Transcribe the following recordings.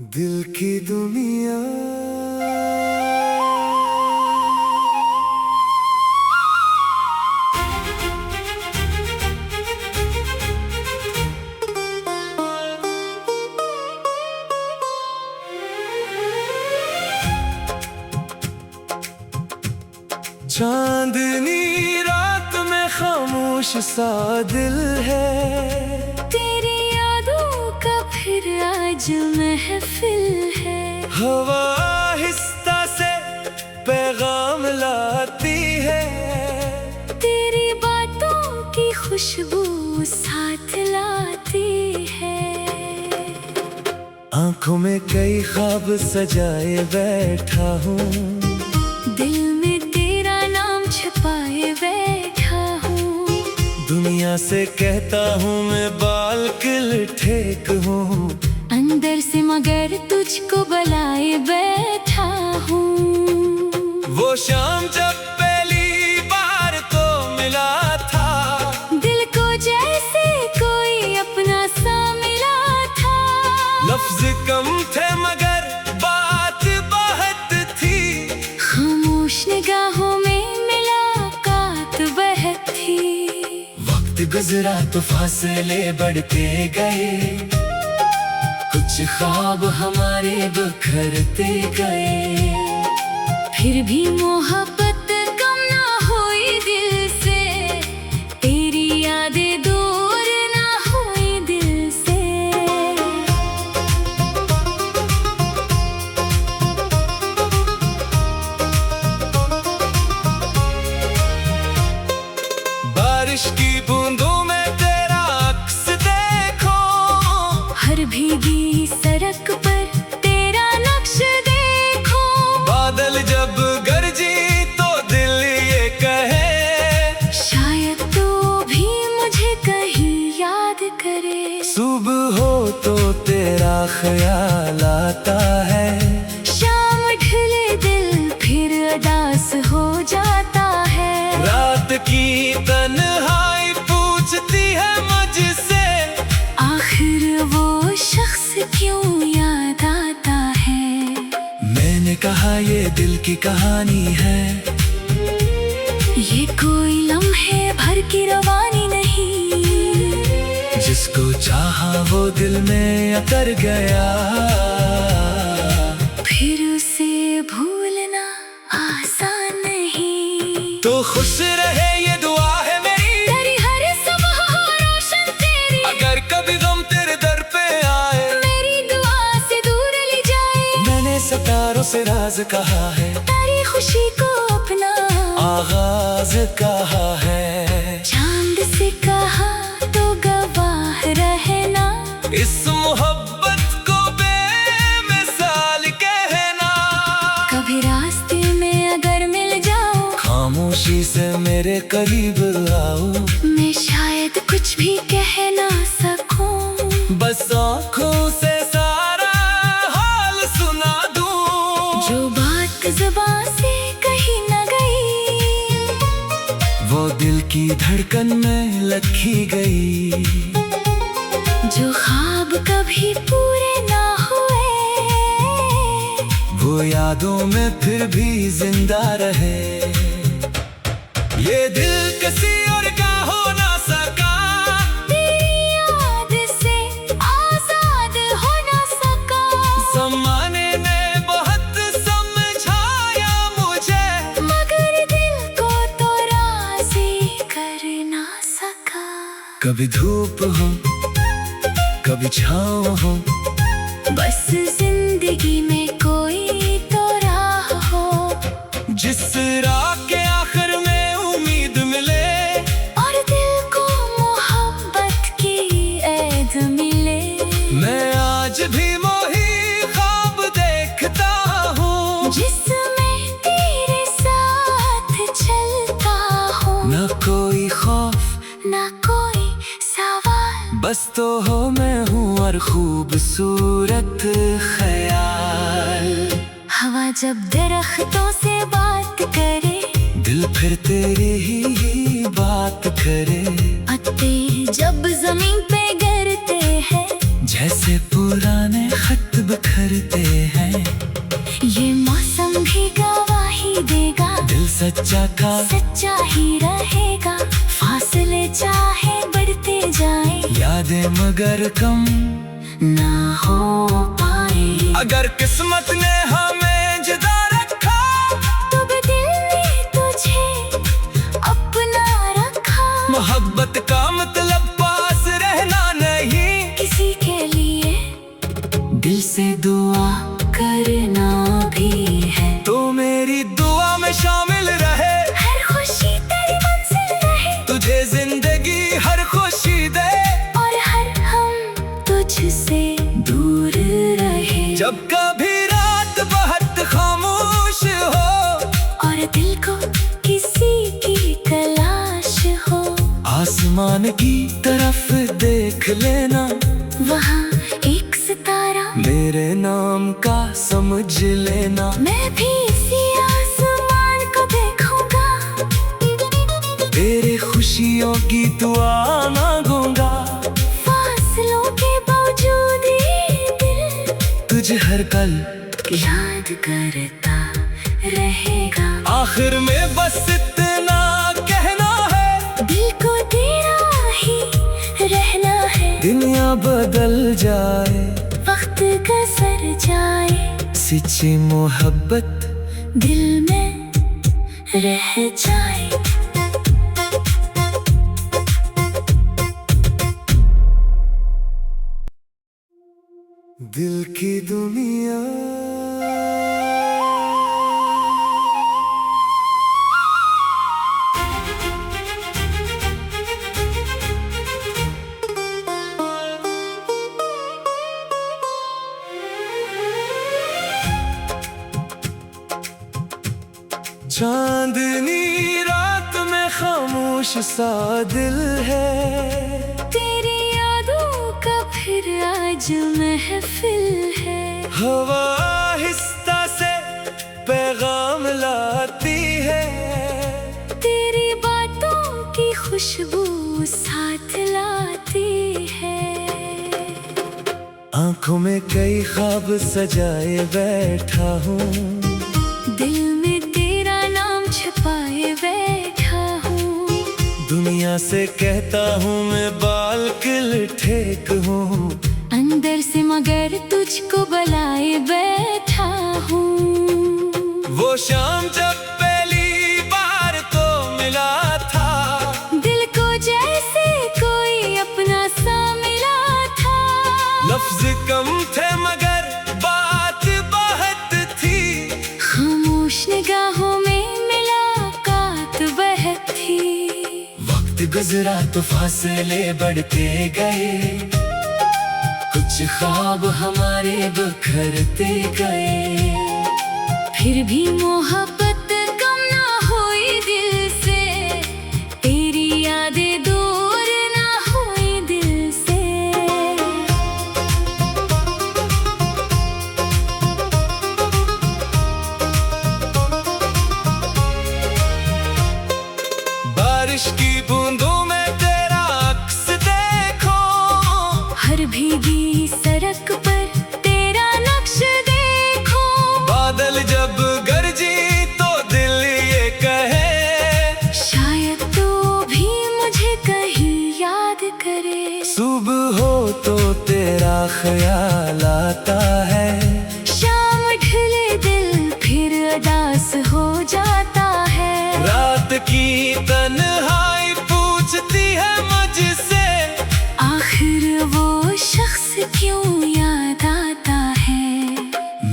दिल की दुनिया। चांदनी रात में खामोश सा दिल है, तेरी यादों का फिर आज महफिल है। हवा आहिस्ता से पैगाम लाती है, तेरी बातों की खुशबू साथ लाती है। आंखों में कई ख्वाब सजाए बैठा हूँ, दिल में तेरा नाम छुपाए बैठा हूँ। दुनिया से कहता हूँ मैं बालकिल ठेक हूँ, अंदर से मगर तुझको बुलाए बैठा हूँ। वो शाम जब पहली बार तो मिला था, दिल को जैसे कोई अपना सा मिला था। लफ्ज कम थे मगर बात बहुत थी, खामोश निगाहों में मुलाकात बहत थी। वक्त गुजरा तो फासले बढ़ते गए, कुछ ख्वाब हमारे बिखरते गए। फिर भी मोहब्बत कम ना हुई दिल से, तेरी यादें दूर ना हुई दिल से। बारिश की बूंदों में तेरा अक्स देखो, हर भीगी सड़क पर तेरा नक्श देखो। बादल जब गरजी तो दिल ये कहे, शायद तो भी मुझे कहीं याद करे। सुबह हो तो तेरा ख्याल आता है, शाम ढले दिल फिर उदास हो जाता है। रात की तन्हाई पूछती है मुझसे, आखिर वो शख्स क्यों याद आता है। मैंने कहा ये दिल की कहानी है, ये कोई लम्हे भर की रवानी नहीं। जिसको चाहा वो दिल में उतर गया, फिर उसे भूलना आसान नहीं। तो खुश रहे ये दुआ है मेरी, तेरी हर सुबह हो रोशन तेरी। अगर कभी गम तेरे दर पे आए, मेरी दुआ से दूर ले जाए। मैंने सितारों से राज कहा है, तेरी खुशी को अपना आगाज कहा है। चांद से कहा तो गवाह रहना, इस मोहब्बत को बेमिसाल कहना। कभी रास्ते में अगर मिल जाओ, खामोशी से मेरे करीब आओ, मैं शायद कुछ भी कह ना सकूं। बस आँखों से सारा हाल सुना दूं। जो बात जुबान से कही न गई, वो दिल की धड़कन में लिखी गई। जो ख्वाब कभी पूरे ना हुए, वो यादों में फिर भी जिंदा रहे। ये दिल किसी और का हो ना सका, तेरी याद से आजाद हो ना सका। ज़माने ने बहुत समझाया मुझे, मगर दिल को तो राज़ी कर ना सका। कभी धूप हो कभी छाँव हो, बस जिंदगी में कोई तो राह हो। जिस राह के आखिर में उम्मीद मिले, और दिल को मोहब्बत की ऐद मिले। मैं आज भी वही ख्वाब देखता हूँ, जिसमें तेरे साथ चलता हूँ। न कोई खौफ ना कोई सवाल, बस तो हो मैं हूँ और खूबसूरत ख्याल। हवा जब दरख्तों से बात करे, दिल फिर तेरी ही बात करे। पत्ते जब जमीन पे गिरते हैं, जैसे पुराने खत बिखरते हैं। ये मौसम भी गवाही देगा, दिल सच्चा था सच्चा ही रहेगा। फासले चाहे बढ़ते जाए, यादें मगर कम ना हो पाए। अगर किस्मत ने हमें जुदा रखा, तो भी दिल ने तुझे अपना रखा। मोहब्बत का मतलब पास रहना नहीं, किसी के लिए दिल से दुआ करना भी है। तो मेरी दुआ में शामिल रहे, हर खुशी तेरी मंजिल रहे। तुझे जिंदगी हर खुशी दे, और हर हम तुझसे दूर रहे। जब कभी रात बहुत खामोश हो, और दिल को किसी की तलाश हो, आसमान की तरफ देख लेना, वहाँ एक सितारा मेरे नाम का समझ लेना। मैं भी इसी आसमान को देखूंगा, तेरे खुशियों की दुआ मांगूंगा। फासलों के बावजूद ये दिल तुझे हर पल याद करता रहेगा। आखिर में बस इतना कहना है, दिल को तेरा ही रहना है। दुनिया बदल जाए, वक्त गुजर जाए, सच्ची मोहब्बत दिल में रह जाए। दिल की दुनिया चांदनी रात में खामोश सा दिल है, तेरी यादों का फिर आज महफिल है। हवा आहिस्ता से पैगाम लाती है, तेरी बातों की खुशबू साथ लाती है। आंखों में कई ख्वाब सजाए बैठा हूँ, दिल में तेरा नाम छुपाए बैठा हूँ। दुनिया से कहता हूँ मैं बालकिल ठेक हूँ, अंदर से मगर तुझको बुलाए बैठा हूँ। वो शाम जब पहली बार तो मिला था, दिल को जैसे कोई अपना सा मिला था। लफ्ज कम थे मगर बात बहुत थी, खामोश निगाहों में मुलाकात बहुत थी। वक्त गुजरा तो फासले बढ़ते गए, कुछ ख्वाब हमारे बिखरते गए। फिर भी मोहब्बत कम ना हुई दिल से, तेरी यादें दूर ना हुई दिल से। बारिश की बूंदों में तेरा अक्स देखो, हर भीगी सड़क पर तेरा नक्श देखो। बादल जब गरजे तो दिल ये कहे, शायद तो भी मुझे कहीं याद करे। सुबह हो तो तेरा ख्याल आता है, शाम ढले दिल फिर उदास हो जाता है। रात की तन्हाई पूछती है मुझसे, आखिर वो शख्स क्यों याद आता है।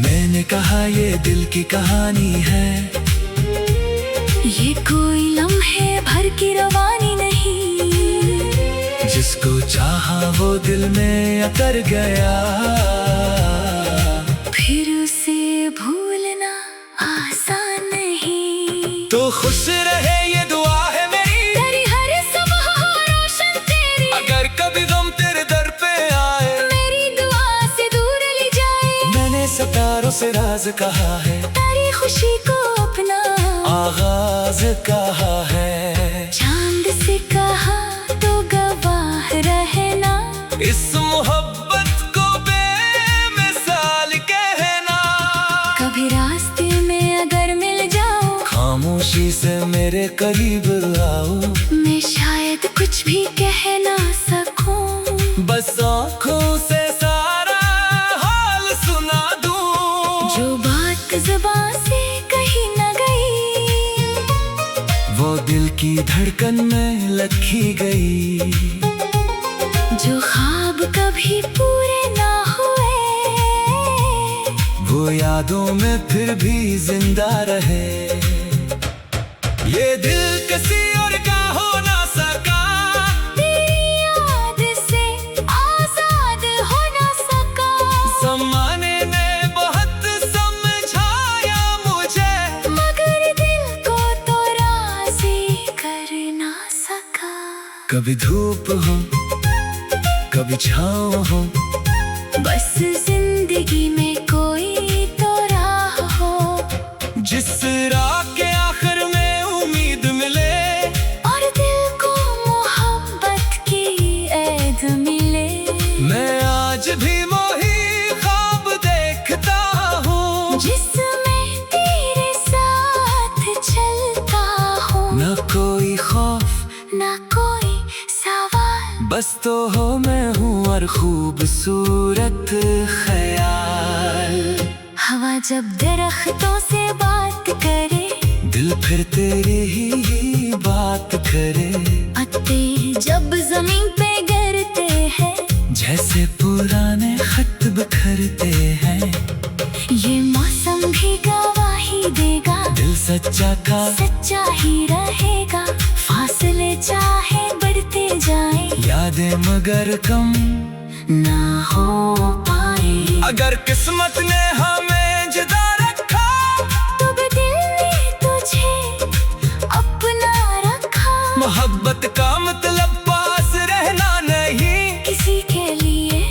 मैंने कहा ये दिल की कहानी है, ये कोई लम्हे भर की रवानी नहीं। जिसको चाहा वो दिल में उतर गया, फिर उसे भूलना आसान नहीं। तो खुश रहे ये दुआ है मेरी, तेरी हर सुबह हो रोशन तेरी। अगर कभी गम तेरे दर पे आए, मेरी दुआ से दूर ले जाए। मैंने सितारों से राज कहा है, तेरी खुशी को अपना आगाज कहा है। चांद से कहा तो गवाह रहना, इस मोहब्बत को बेमिसाल की धड़कन में लखी गई। जो ख्वाब कभी पूरे ना हुए, वो यादों में फिर भी जिंदा रहे। ये दिल किसी और का हो ना सका, तेरी याद से आजाद हो ना सका। ज़माने ने बहुत समझाया मुझे, मगर दिल को तो राज़ी कर ना सका। कभी धूप हो कभी छाँव हो, बस जिंदगी में कोई तो राह हो। जिस राह के आखिर में उम्मीद मिले, और दिल को मोहब्बत की ऐद मिले। मैं आज भी वही ख्वाब देखता हूँ, जिसमें तेरे साथ चलता हूँ। न कोई खौफ ना कोई सवाल, बस तो हो मैं हूँ और खूबसूरत ख्याल। हवा जब दरख्तों से बात करे, दिल फिर तेरी ही बात करे। पत्ते जब जमीन पे गिरते हैं, जैसे पुराने खत बिखरते हैं। ये मौसम भी गवाही देगा, दिल सच्चा का सच्चा ही रहेगा। फासले चाहे बढ़ते जाए, यादें मगर कम ना हो पाए। अगर किस्मत ने हमें जुदा रखा, तो भी दिल ने तुझे अपना रखा। मोहब्बत का मतलब पास रहना नहीं, किसी के लिए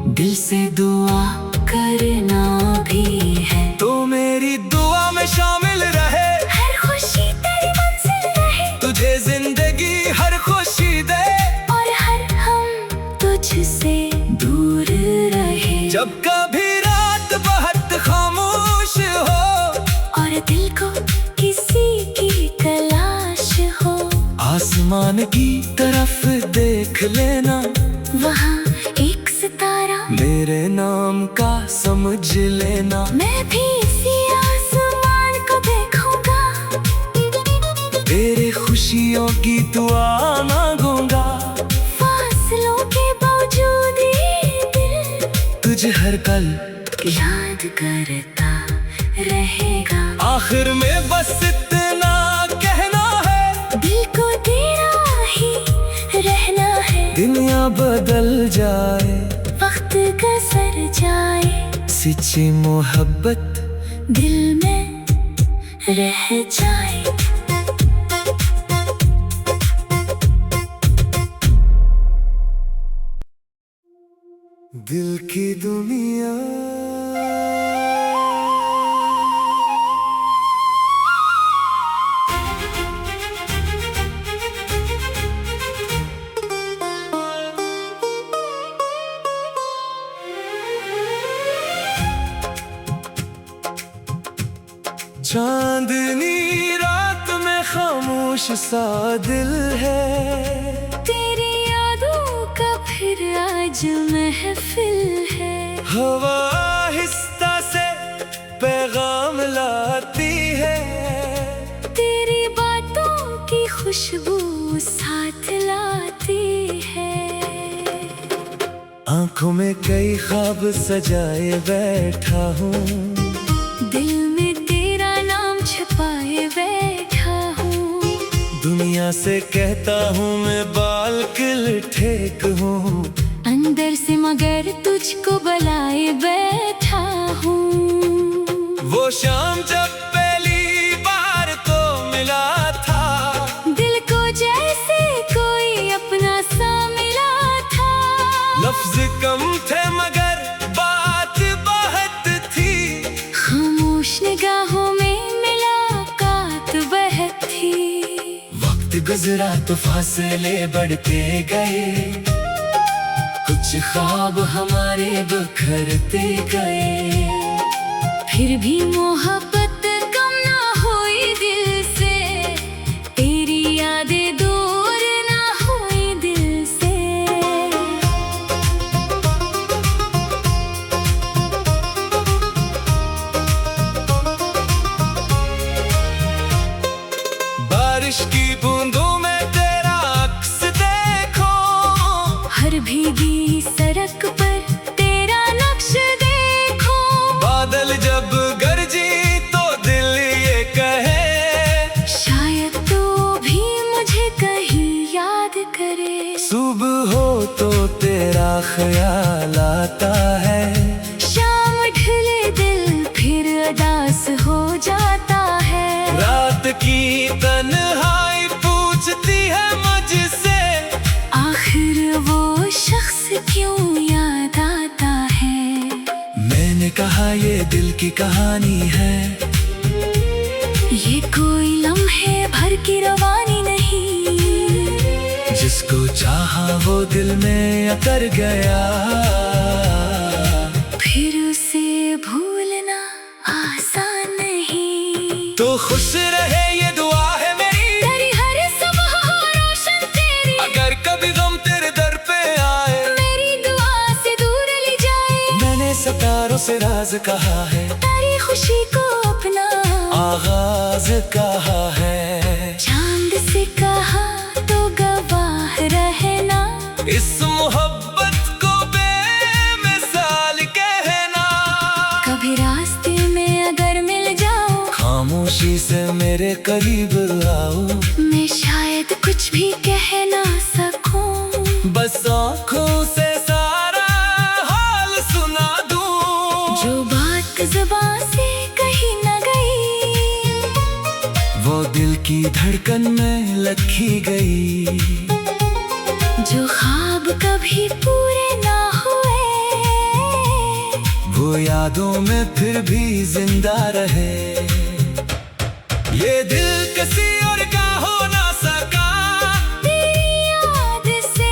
दिल से दुआ करना भी है। तो मेरी दुआ में शामिल रहे, हर खुशी तेरी मंजिल रहे। तुझे जिंदगी हर खुशी दे, और हर हम तुझसे दूर रहे। जब कभी रात बहुत खामोश हो, और दिल को किसी की तलाश हो, आसमान की तरफ देख लेना। वहाँ एक सितारा मेरे नाम का समझ लेना। मैं भी इसी आसमान को देखूंगा, तेरे खुशियों की दुआ मांगूंगा। फासलों के बावजूद ये दिल तुझे हर पल याद करता रहेगा। आखिर में बस इतना कहना है, दिल को तेरा ही रहना है। दुनिया बदल जाए, वक्त गुजर जाए, सच्ची मोहब्बत दिल में रह जाए। दिल की दुनिया चांदनी रात में खामोश सा दिल है। तेरी यादों का फिर आज महफिल है। हवा आहिस्ता से पैगाम लाती है, तेरी बातों की खुशबू साथ लाती है। आंखों में कई ख्वाब सजाए बैठा हूँ, दिल में तेरा नाम छुपाए बैठा हूँ। दुनिया से कहता हूँ मैं बालकिल ठेक हूँ, अंदर से मगर तुझको बुलाए बैठा हूँ। वो शाम जब पहली बार तो मिला था, दिल को जैसे कोई अपना सा मिला था। लफ्ज कम थे मगर बात बहुत थी, खामोश निगाहों में मुलाकात बहुत थी। वक्त गुजरा तो फासले बढ़ते गए, कुछ ख्वाब हमारे बिखरते गए। फिर भी मोहब्बत कम ना हुई दिल से, तेरी यादें दूर ना हुई दिल से। बारिश की ख्याल आता है। शाम ढले दिल फिर उदास हो जाता है। रात की तन्हाई पूछती है मुझसे, आखिर वो शख्स क्यों याद आता है। मैंने कहा ये दिल की कहानी है, ये कोई लम्हे भर की रवानी नहीं। जिसको चाहा वो दिल में उतर गया, फिर उसे भूलना आसान नहीं। तो खुश रहे ये दुआ है मेरी, तेरी हर सुबह हो रोशन तेरी। अगर कभी गम तेरे दर पे आए, मेरी दुआ से दूर ले जाए। मैंने सितारों से राज कहा है, तेरी खुशी को अपना आगाज कहा है। चांद से कहा तो गवाह रहना, इस मोहब्बत को बेमिसाल कहना। कभी रास्ते में अगर मिल जाओ, खामोशी से मेरे करीब आओ। मैं शायद कुछ भी कह ना सकूं, बस आँखों से सारा हाल सुना दूं। जो बात जुबान से कही न गई, वो दिल की धड़कन में लिखी गई। जो ख्वाब कभी पूरे ना हुए, वो यादों में फिर भी जिंदा रहे। ये दिल किसी और का हो ना सका, तेरी याद से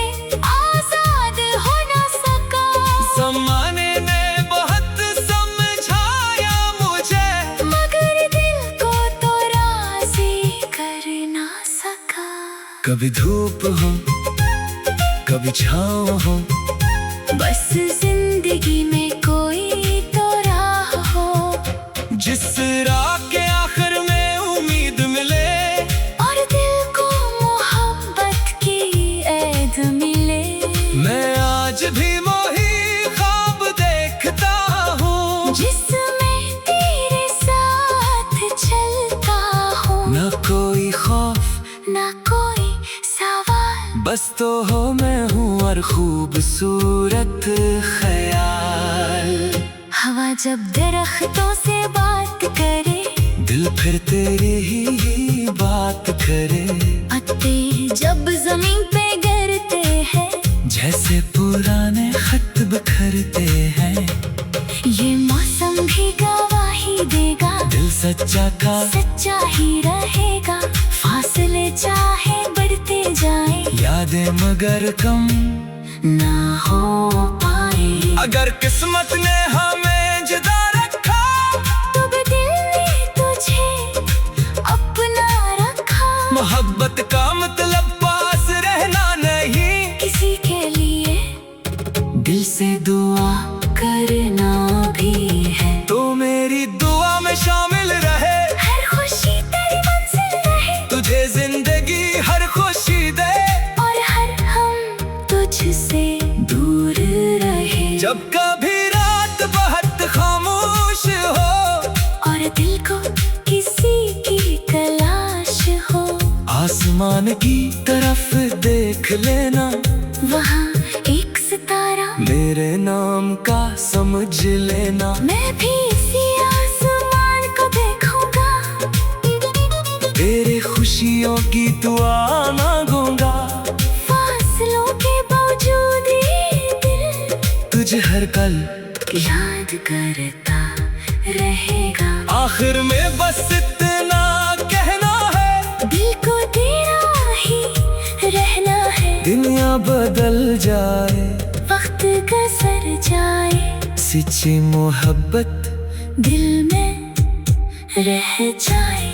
आजाद हो ना सका। ज़माने ने बहुत समझाया मुझे, मगर दिल को तो राज़ी कर ना सका। कभी धूप हो कभी छाँव हो, बस जिंदगी में कोई तो राह हो। जिस राह के आखिर में उम्मीद मिले, और दिल को मोहब्बत की ऐद मिले। मैं आज भी वही ख्वाब देखता हूँ, जिसमें तेरे साथ चलता हूँ। न कोई खौफ ना कोई सवाल, बस तो हो मैं हूँ और खूबसूरत ख्याल। हवा जब दरख्तों से बात करे, दिल फिर तेरी ही बात करे। पत्ते जब जमीन पे गिरते हैं, जैसे पुराने खत बिखरते हैं। ये मौसम भी गवाही देगा, दिल सच्चा था सच्चा ही रहेगा। फासले चाहे बढ़ते जाए, यादें मगर कम ना हो पाए। अगर किस्मत ने हमें जुदा रखा, तो भी दिल ने तुझे अपना रखा। मोहब्बत का मतलब पास रहना नहीं, किसी के लिए दिल से दुआ करना भी है। तो मेरी दुआ में शामिल रहे, हर खुशी तेरी मंजिल रहे। तुझे जिंदगी हर खुशी दे, और हर हम तुझसे दूर रहे। जब कभी रात बहुत खामोश हो, और दिल को किसी की तलाश हो, आसमान की तरफ देख लेना। वहाँ एक सितारा मेरे नाम का समझ लेना। मैं भी इसी आसमान को देखूंगा, तेरे खुशियों की दुआ मांगूंगा। फासलों के बावजूद ये दिल तुझे हर पल याद करता रहेगा। आखिर में बस इतना कहना है, दिल को तेरा ही रहना है। दुनिया बदल जाए, वक्त गुजर जाए, सच्ची मोहब्बत दिल में रह जाए।